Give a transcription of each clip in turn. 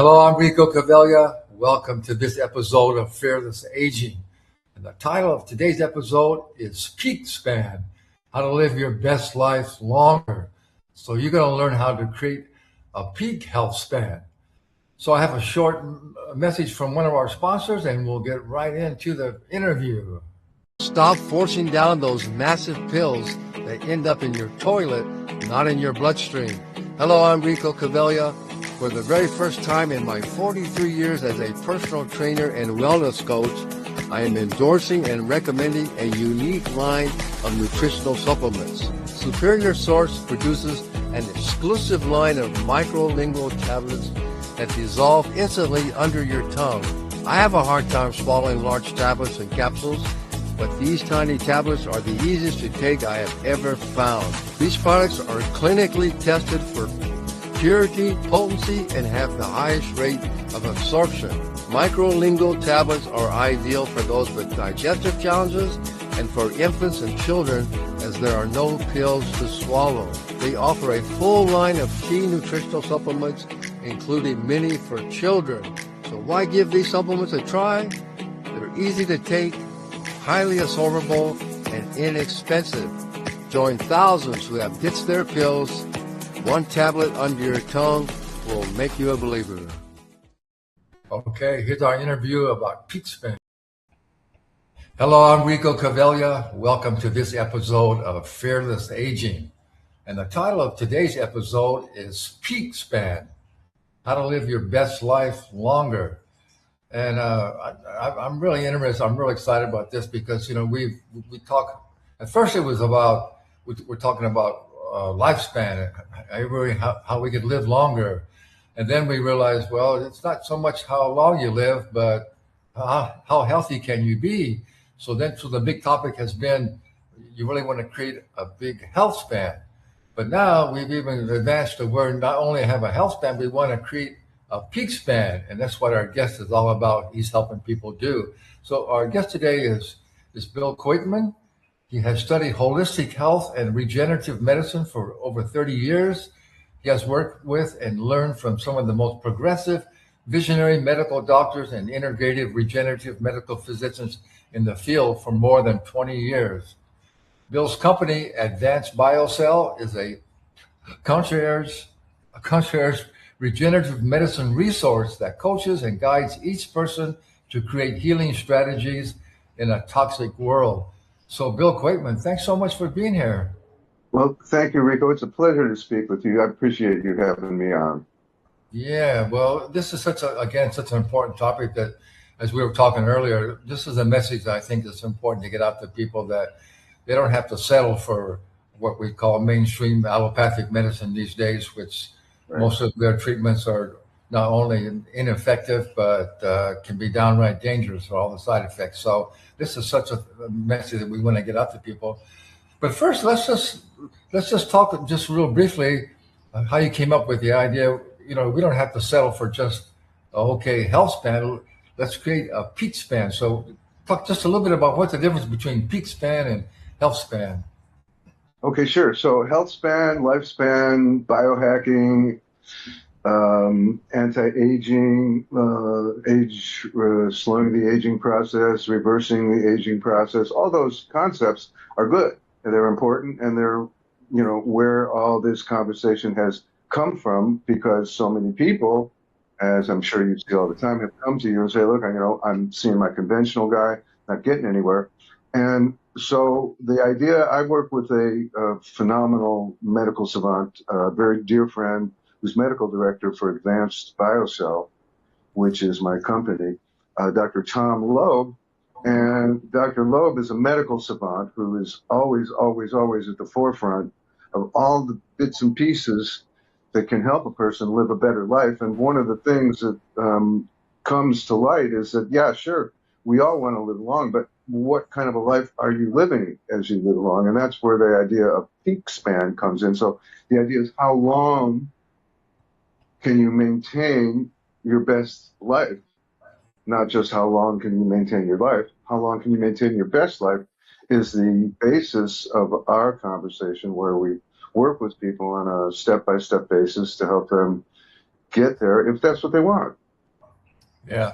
Hello, I'm Rico Cavella. Welcome to this episode of Fearless Aging. And the title of today's episode is Peak Span, how to live your best life longer. So you're going to learn how to create a peak health span. So I have a short message from one of our sponsors and we'll get right into the interview. Stop forcing down those massive pills that end up in your toilet, not in your bloodstream. Hello, I'm Rico Cavella. For the very first time in my 43 years as a personal trainer and wellness coach, I am endorsing and recommending a unique line of nutritional supplements. Superior Source produces an exclusive line of microlingual tablets that dissolve instantly under your tongue. I have a hard time swallowing large tablets and capsules, but these tiny tablets are the easiest to take I have ever found. These products are clinically tested for purity, potency, and have the highest rate of absorption. Microlingual tablets are ideal for those with digestive challenges and for infants and children, as there are no pills to swallow. They offer a full line of key nutritional supplements, including many for children. So why give these supplements a try? They're easy to take, highly absorbable, and inexpensive. Join thousands who have ditched their pills. One tablet under your tongue will make you a believer. Okay, here's our interview about peak span. Hello, I'm Rico Cavella. Welcome to this episode of Fearless Aging. And the title of today's episode is Peak Span, how to live your best life longer. And I'm really interested. I'm really excited about this because, we talk, at first it was about, we're talking about lifespan, how we could live longer. And then we realized, well, it's not so much how long you live, but how healthy can you be? So the big topic has been, you really want to create a big health span. But now we've even advanced to where not only have a health span, we want to create a peak span. And that's what our guest is all about. He's helping people do. So our guest today is Bill Quateman. He has studied holistic health and regenerative medicine for over 30 years. He has worked with and learned from some of the most progressive, visionary medical doctors and integrative regenerative medical physicians in the field for more than 20 years. Bill's company, Advanced BioCell, is a concierge regenerative medicine resource that coaches and guides each person to create healing strategies in a toxic world. So, Bill Quateman, thanks so much for being here. Well, thank you, Rico. It's a pleasure to speak with you. I appreciate you having me on. Yeah, well, this is such an important topic that, as we were talking earlier, this is a message that I think is important to get out to people, that they don't have to settle for what we call mainstream allopathic medicine these days, which most of their treatments are not only ineffective, but can be downright dangerous for all the side effects. So this is such a message that we want to get out to people. But first, let's just talk just real briefly how you came up with the idea. We don't have to settle for just health span. Let's create a peak span. So talk just a little bit about what's the difference between peak span and health span. Okay, sure. So health span, lifespan, biohacking, anti-aging, slowing the aging process, reversing the aging process, all those concepts are good. And they're important, and they're, where all this conversation has come from, because so many people, as I'm sure you see all the time, have come to you and say, look, I'm seeing my conventional guy, not getting anywhere. And so the idea, I work with a phenomenal medical savant, a very dear friend, who's medical director for Advanced BioCell, which is my company, Dr. Tom Loeb. And Dr. Loeb is a medical savant who is always, always, always at the forefront of all the bits and pieces that can help a person live a better life. And one of the things that comes to light is that, yeah, sure, we all want to live long, but what kind of a life are you living as you live along? And that's where the idea of peak span comes in. So the idea is, how long can you maintain your best life? Not just how long can you maintain your life, how long can you maintain your best life is the basis of our conversation, where we work with people on a step-by-step basis to help them get there if that's what they want. Yeah.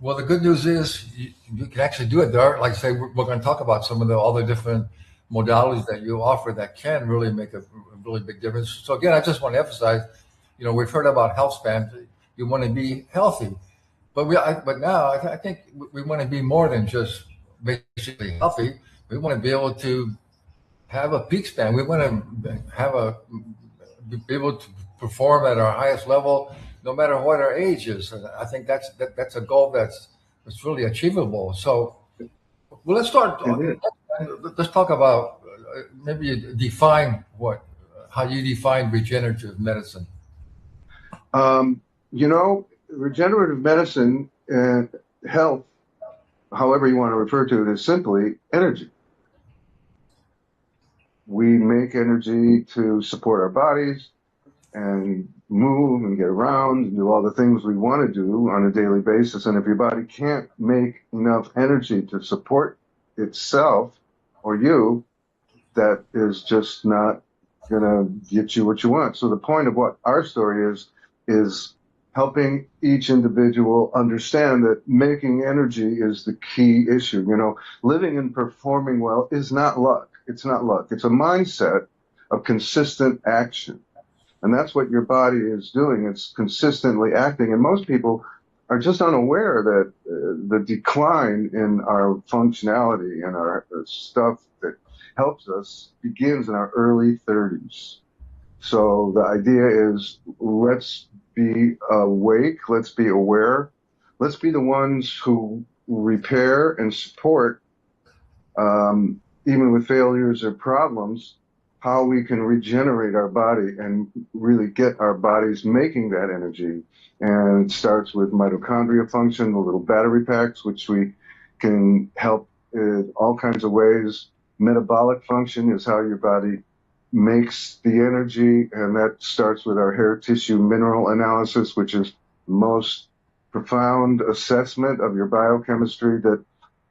Well, the good news is you can actually do it. There are, like I say, we're going to talk about some of all the different modalities that you offer that can really make a really big difference. So again, I just want to emphasize, we've heard about health span. You want to be healthy, but now I think we want to be more than just basically healthy. We want to be able to have a peak span. We want to be able to perform at our highest level, no matter what our age is. And I think that's a goal that's really achievable. So, well, let's start. It is. Let's talk about maybe define how you define regenerative medicine. Regenerative medicine and health, however you want to refer to it, is simply energy. We make energy to support our bodies and move and get around and do all the things we want to do on a daily basis. And if your body can't make enough energy to support itself or you, that is just not going to get you what you want. So the point of what our story is helping each individual understand that making energy is the key issue. Living and performing well is not luck. It's not luck. It's a mindset of consistent action. And that's what your body is doing. It's consistently acting. And most people are just unaware that the decline in our functionality and our stuff that helps us begins in our early 30s. So the idea is, let's be awake, let's be aware, let's be the ones who repair and support, even with failures or problems, how we can regenerate our body and really get our bodies making that energy. And it starts with mitochondria function, the little battery packs, which we can help in all kinds of ways. Metabolic function is how your body makes the energy, and that starts with our hair tissue mineral analysis, which is the most profound assessment of your biochemistry that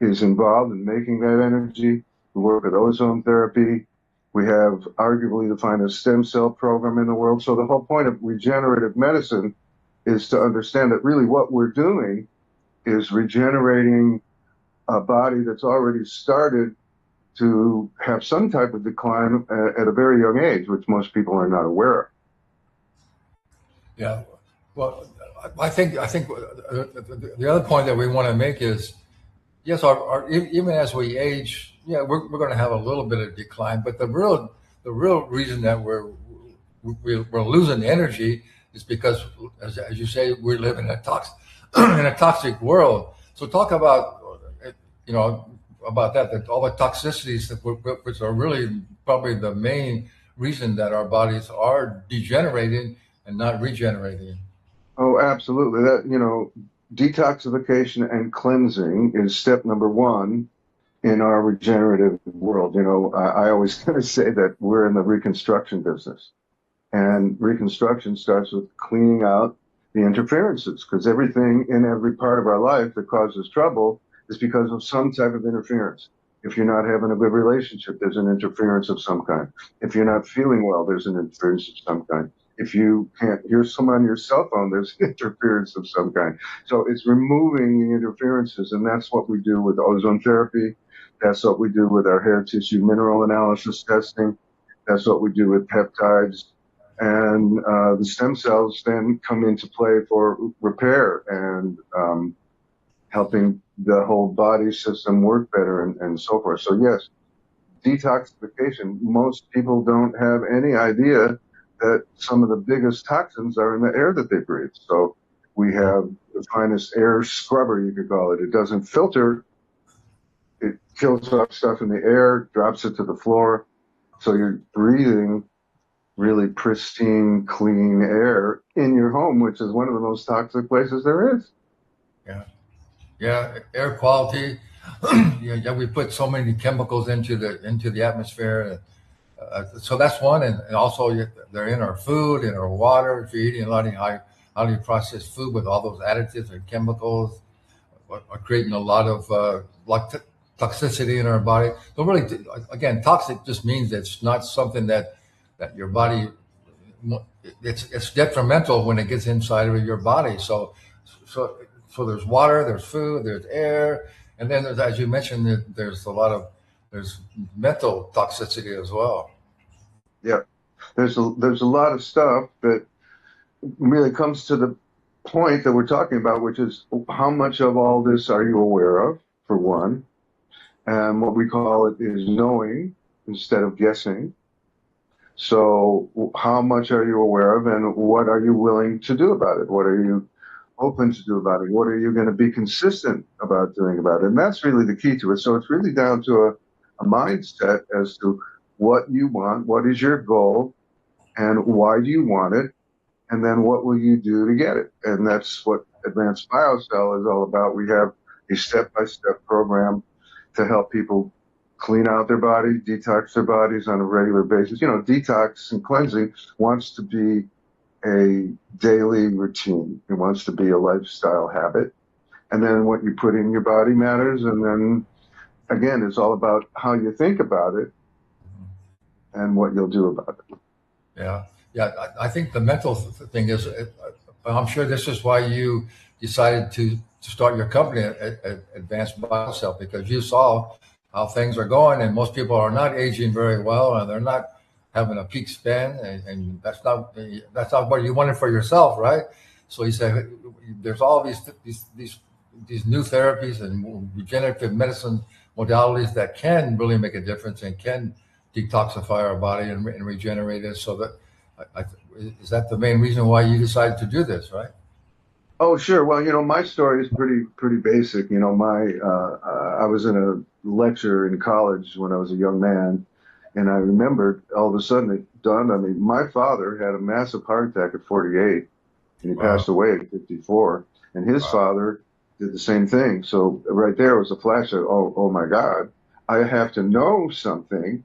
is involved in making that energy. We work with ozone therapy. We have arguably the finest stem cell program in the world. So the whole point of regenerative medicine is to understand that really what we're doing is regenerating a body that's already started to have some type of decline at a very young age, which most people are not aware of. Yeah. Well, I think the other point that we want to make is, yes, even as we age, we're going to have a little bit of decline, but the real reason that we're losing energy is because, as you say, we live in a toxic world. So talk about about that all the toxicities which are really probably the main reason that our bodies are degenerating and not regenerating. Oh, absolutely. That detoxification and cleansing is step number one in our regenerative world. I always kind of say that we're in the reconstruction business, and reconstruction starts with cleaning out the interferences, because everything in every part of our life that causes trouble is because of some type of interference. If you're not having a good relationship, there's an interference of some kind. If you're not feeling well, there's an interference of some kind. If you can't hear someone on your cell phone, there's interference of some kind. So it's removing the interferences, and that's what we do with ozone therapy. That's what we do with our hair tissue mineral analysis testing. That's what we do with peptides. And the stem cells then come into play for repair and helping the whole body system work better and so forth. So yes, detoxification. Most people don't have any idea that some of the biggest toxins are in the air that they breathe. So we have the finest air scrubber, you could call it. It doesn't filter. It kills off stuff in the air, drops it to the floor. So you're breathing really pristine, clean air in your home, which is one of the most toxic places there is. Yeah, air quality. We put so many chemicals into the atmosphere. So that's one, and also they're in our food, in our water. If you're eating a lot of highly processed food with all those additives and chemicals, are creating a lot of toxicity in our body. So really, again, toxic just means it's not something that your body it's detrimental when it gets inside of your body. So so there's water, there's food, there's air, and then there's, as you mentioned, there's a lot of there's mental toxicity as well. Yeah, there's a lot of stuff that really comes to the point that we're talking about, which is how much of all this are you aware of, for one, and what we call it is knowing instead of guessing. So how much are you aware of, and what are you willing to do about it? What are you open to do about it? What are you going to be consistent about doing about it? And that's really the key to it. So it's really down to a mindset as to what you want, what is your goal, and why do you want it, and then what will you do to get it? And that's what Advanced BioCell is all about. We have a step-by-step program to help people clean out their body, detox their bodies on a regular basis. You know, detox and cleansing wants to be a daily routine. It wants to be a lifestyle habit. And then what you put in your body matters. And then again, it's all about how you think about it and what you'll do about it. Yeah, yeah. I think the mental thing is, I'm sure this is why you decided to start your company at Advanced BioCell, because you saw how things are going, and most people are not aging very well, and they're not having a peak span, and that's not what you wanted for yourself, right? So you said there's all these new therapies and regenerative medicine modalities that can really make a difference and can detoxify our body and regenerate it. So that I, is that the main reason why you decided to do this, right? Oh, sure. Well, my story is pretty basic. I was in a lecture in college when I was a young man, and I remembered all of a sudden it dawned on me. My father had a massive heart attack at 48, and he Wow. passed away at 54. And his Wow. father did the same thing. So right there was a flash of, oh my God, I have to know something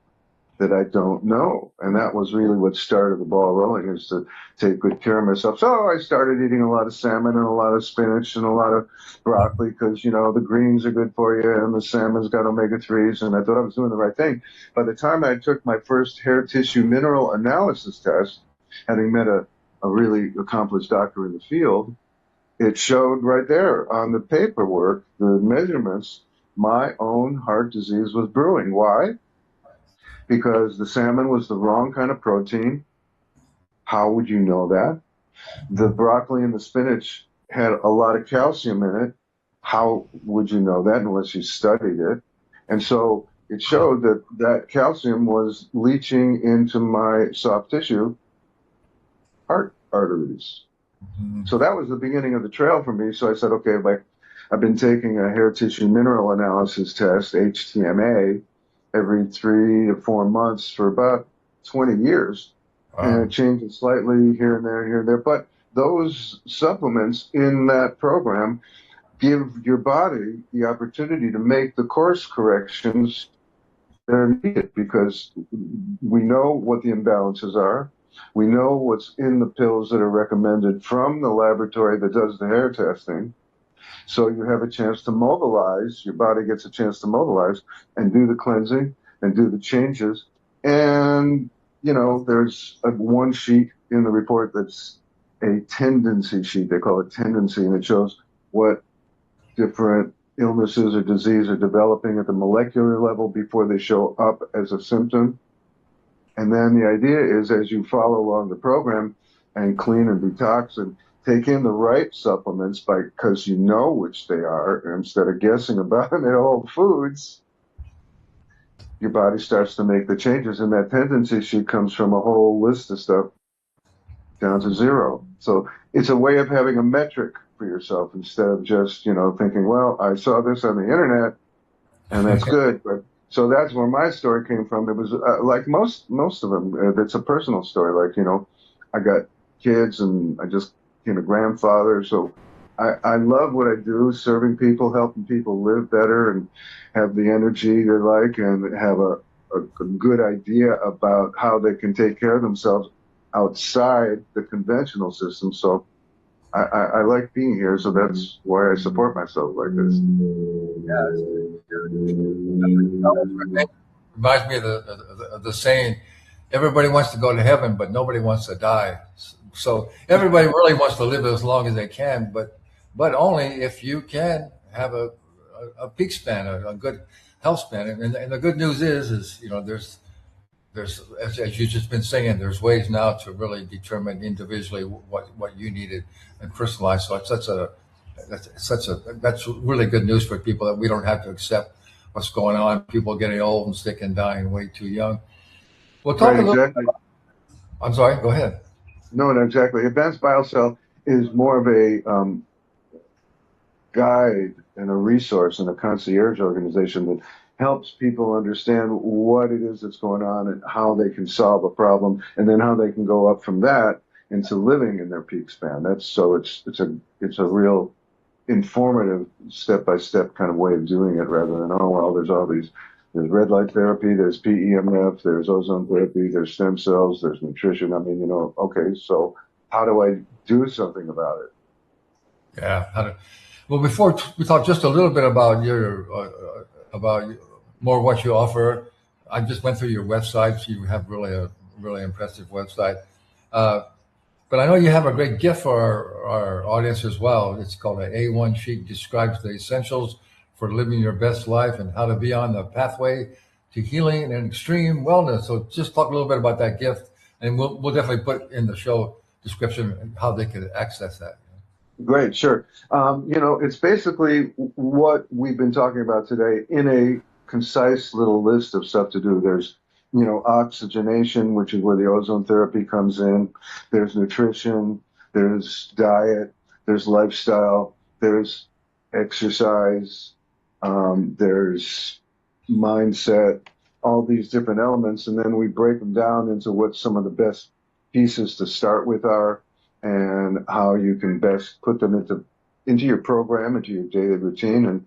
that I don't know. And that was really what started the ball rolling, is to take good care of myself. So I started eating a lot of salmon and a lot of spinach and a lot of broccoli because, the greens are good for you and the salmon's got omega-3s. And I thought I was doing the right thing. By the time I took my first hair tissue mineral analysis test, having met a really accomplished doctor in the field, it showed right there on the paperwork, the measurements, my own heart disease was brewing. Why? Because the salmon was the wrong kind of protein. How would you know that? The broccoli and the spinach had a lot of calcium in it. How would you know that unless you studied it? And so it showed that calcium was leaching into my soft tissue heart arteries. Mhm. So that was the beginning of the trail for me. So I said, okay, I've been taking a hair tissue mineral analysis test, HTMA, every 3 to 4 months for about 20 years. And Wow. it changes slightly here and there, here and there. But those supplements in that program give your body the opportunity to make the course corrections that are needed, because we know what the imbalances are. We know what's in the pills that are recommended from the laboratory that does the hair testing. So you have a chance to mobilize, your body gets a chance to mobilize and do the cleansing and do the changes. And, there's one sheet in the report that's a tendency sheet. They call it tendency, and it shows what different illnesses or disease are developing at the molecular level before they show up as a symptom. And then the idea is, as you follow along the program and clean and detox and take in the right supplements because you know which they are, instead of guessing about them at Whole Foods, your body starts to make the changes. And that tendency sheet comes from a whole list of stuff down to zero. So it's a way of having a metric for yourself instead of just, thinking, well, I saw this on the internet and that's good. But so that's where my story came from. It was like most of them. It's a personal story. Like, I got kids and I just became a grandfather. So I love what I do, serving people, helping people live better and have the energy they like and have a good idea about how they can take care of themselves outside the conventional system. So I like being here. So that's why I support myself like this. Yeah. Reminds me of the saying, everybody wants to go to heaven, but nobody wants to die. So everybody really wants to live as long as they can, but only if you can have a peak span, a good health span. And the good news is there's as you've just been saying, there's ways now to really determine individually what you needed and personalize. So it's that's really good news for people, that we don't have to accept what's going on. People getting old and sick and dying way too young. We'll talk Right, a little. exactly. I'm sorry. Go ahead. No, no, exactly. Advanced BioCell is more of a guide and a resource and a concierge organization that helps people understand what it is that's going on and how they can solve a problem, and then how they can go up from that into living in their peak span. That's so it's a real informative step by step kind of way of doing it, rather than, oh well, there's red light therapy, there's PEMF, there's ozone therapy, there's stem cells, there's nutrition. I mean, okay, so how do I do something about it? Yeah. Well, before we talk just a little bit about your about more what you offer, I just went through your website. You have really impressive website. Uh, but I know you have a great gift for our audience as well. It's called an A1 sheet. Describes the essentials for living your best life and how to be on the pathway to healing and extreme wellness. So just talk a little bit about that gift, and we'll definitely put in the show description how they could access that. Great, sure. It's basically what we've been talking about today in a concise little list of stuff to do. There's, oxygenation, which is where the ozone therapy comes in. There's nutrition, there's diet, there's lifestyle, there's exercise, there's mindset, all these different elements. And then we break them down into what some of the best pieces to start with are, and how you can best put them into your program, into your daily routine. And,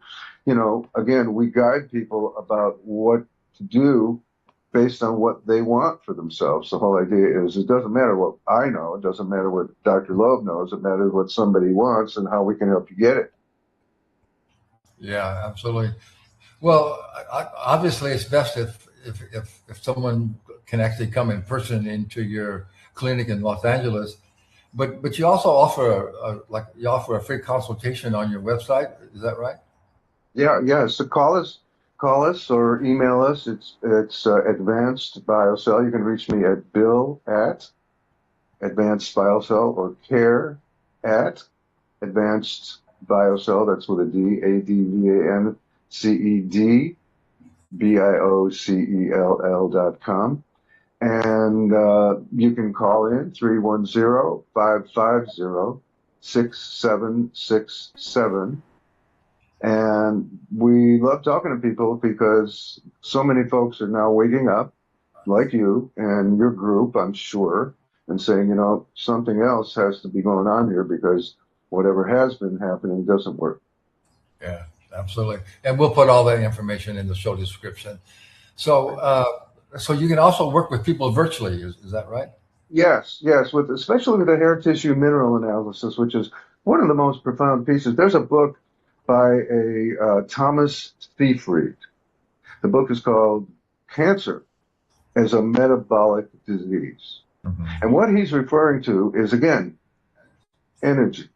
again, we guide people about what to do based on what they want for themselves. The whole idea is, it doesn't matter what I know, it doesn't matter what Dr. Love knows, it matters what somebody wants and how we can help you get it. Yeah, absolutely. Well, obviously, it's best if someone can actually come in person into your clinic in Los Angeles. But you also offer you offer a free consultation on your website. Is that right? Yeah, yeah. So call us or email us. It's Advanced BioCell. You can reach me at Bill at Advanced BioCell, or care at Advanced BioCell. That's with a D, ADVANCEDBIOCELL.com. And you can call in 310-550-6767. And we love talking to people because so many folks are now waking up, like you and your group, I'm sure, and saying, something else has to be going on here, because whatever has been happening doesn't work. Yeah, absolutely. And we'll put all that information in the show description. So so you can also work with people virtually. Is that right? Yes, yes, especially with the hair tissue mineral analysis, which is one of the most profound pieces. There's a book by a Thomas Seyfried. The book is called Cancer as a Metabolic Disease. Mm-hmm. And what he's referring to is, again, energy.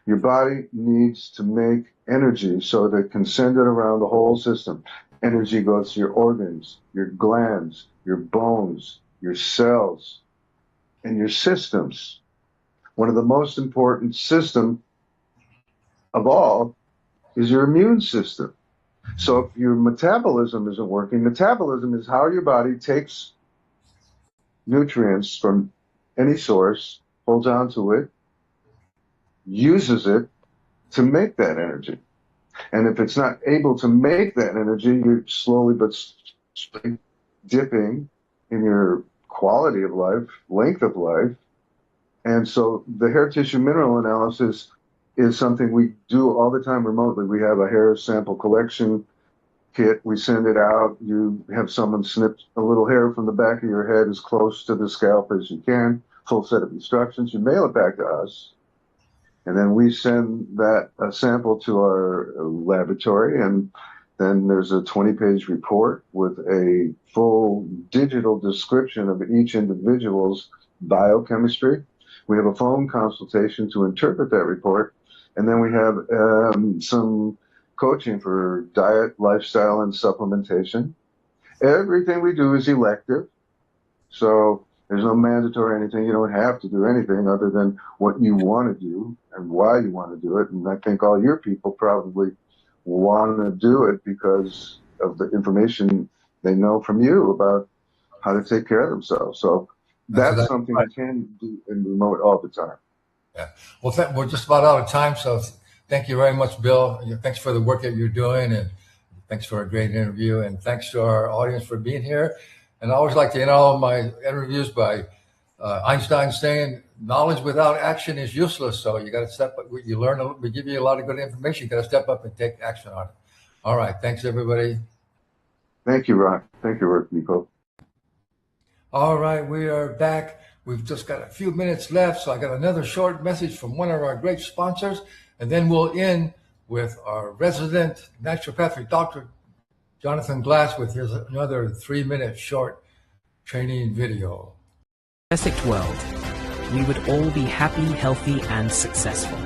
Your body needs to make energy so that it can send it around the whole system. Energy goes to your organs, your glands, your bones, your cells, and your systems. One of the most important systems of all is your immune system. So if your metabolism isn't working, metabolism is how your body takes nutrients from any source, holds on to it, uses it to make that energy. And if it's not able to make that energy, you're slowly but slowly dipping in your quality of life, length of life. And so the hair tissue mineral analysis is something we do all the time remotely. We have a hair sample collection kit. We send it out. You have someone snip a little hair from the back of your head as close to the scalp as you can, full set of instructions. You mail it back to us. And then we send that sample to our laboratory, and Then there's a 20-page report with a full digital description of each individual's biochemistry. We have a phone consultation to interpret that report. And then we have some coaching for diet, lifestyle, and supplementation. Everything we do is elective. So there's no mandatory anything. You don't have to do anything other than what you want to do and why you want to do it. And I think all your people probably want to do it because of the information they know from you about how to take care of themselves. So That's that's exactly something right. you can do in remote all the time. Yeah. Well, we're just about out of time, so thank you very much, Bill. Thanks for the work that you're doing, and thanks for a great interview, and thanks to our audience for being here. And I always like to end all of my interviews by Einstein saying, "Knowledge without action is useless." So you got to step up. You learn. We give you a lot of good information. You got to step up and take action on it. All right. Thanks, everybody. Thank you, Ron. Thank you, Nico. All right, we are back. We've just got a few minutes left, so I got another short message from one of our great sponsors, and then we'll end with our resident naturopathic doctor, Jonathan Glass, with his another 3-minute short training video. Perfect world, we would all be happy, healthy, and successful.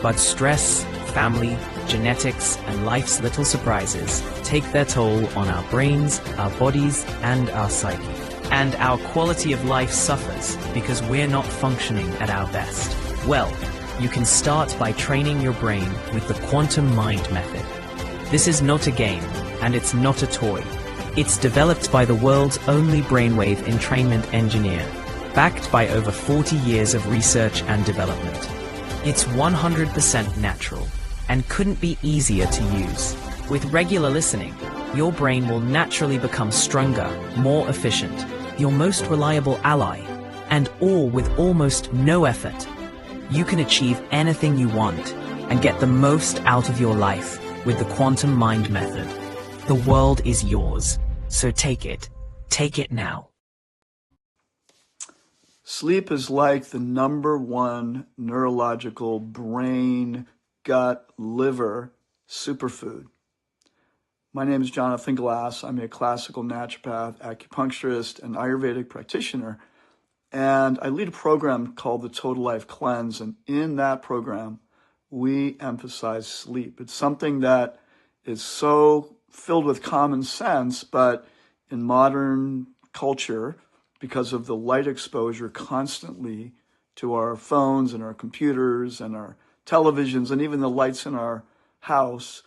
But stress, family, genetics, and life's little surprises take their toll on our brains, our bodies, and our psyche. And our quality of life suffers because we're not functioning at our best. Well, you can start by training your brain with the Quantum Mind method. This is not a game, and it's not a toy. It's developed by the world's only brainwave entrainment engineer, backed by over 40 years of research and development. It's 100% natural and couldn't be easier to use. With regular listening, your brain will naturally become stronger, more efficient, your most reliable ally, and all with almost no effort. You can achieve anything you want and get the most out of your life with the Quantum Mind method. The world is yours, so take it. Take it now. Sleep is like the #1 neurological brain, gut, liver superfood. My name is Jonathan Glass. I'm a classical naturopath, acupuncturist, and Ayurvedic practitioner. And I lead a program called the Total Life Cleanse. And in that program, we emphasize sleep. It's something that is so filled with common sense, but in modern culture, because of the light exposure constantly to our phones and our computers and our televisions and even the lights in our house,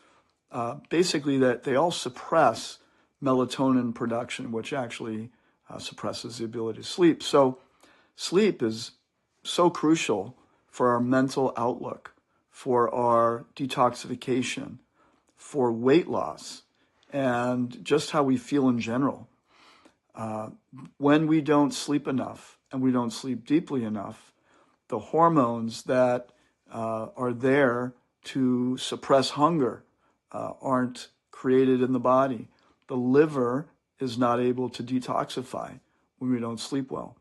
basically that they all suppress melatonin production, which actually suppresses the ability to sleep. So sleep is so crucial for our mental outlook, for our detoxification, for weight loss, and just how we feel in general. When we don't sleep enough and we don't sleep deeply enough, the hormones that are there to suppress hunger aren't created in the body. The liver is not able to detoxify when we don't sleep well.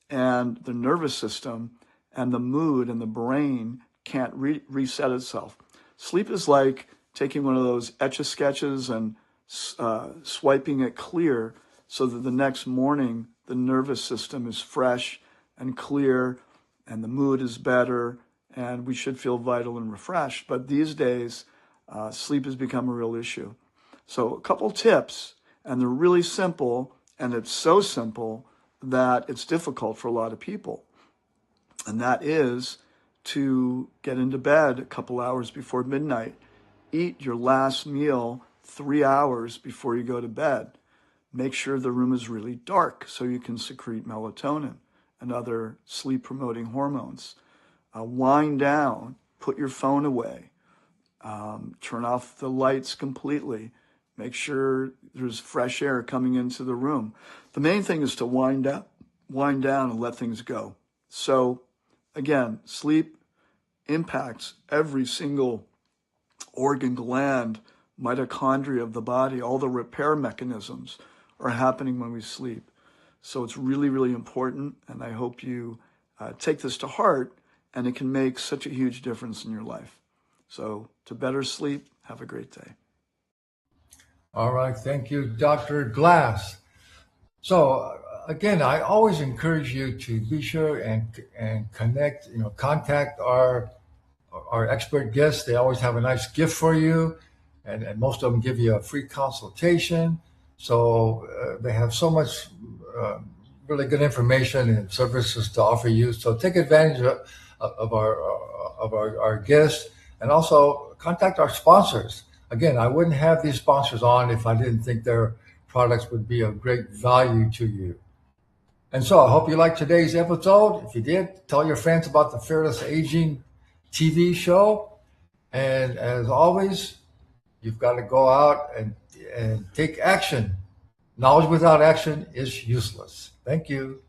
And the nervous system and the mood and the brain can't reset itself. Sleep is like taking one of those Etch-a-Sketches and swiping it clear so that the next morning the nervous system is fresh and clear and the mood is better and we should feel vital and refreshed. But these days, sleep has become a real issue. So a couple tips, and they're really simple, and it's so simple that it's difficult for a lot of people. And that is to get into bed a couple hours before midnight. Eat your last meal 3 hours before you go to bed. Make sure the room is really dark so you can secrete melatonin and other sleep-promoting hormones. Wind down, put your phone away. Turn off the lights completely. Make sure there's fresh air coming into the room. The main thing is to wind down and let things go. So again, sleep impacts every single organ, gland, mitochondria of the body. All the repair mechanisms are happening when we sleep. So it's really, really important. And I hope you take this to heart, and it can make such a huge difference in your life. So to better sleep, have a great day. All right. Thank you, Dr. Glass. So again, I always encourage you to be sure and connect, contact our expert guests. They always have a nice gift for you, and most of them give you a free consultation. So they have so much really good information and services to offer you. So take advantage of our guests, and also contact our sponsors. Again, I wouldn't have these sponsors on if I didn't think their products would be of great value to you. And so I hope you liked today's episode. If you did, tell your friends about the Fearless Aging TV show. And as always, you've got to go out and take action. Knowledge without action is useless. Thank you.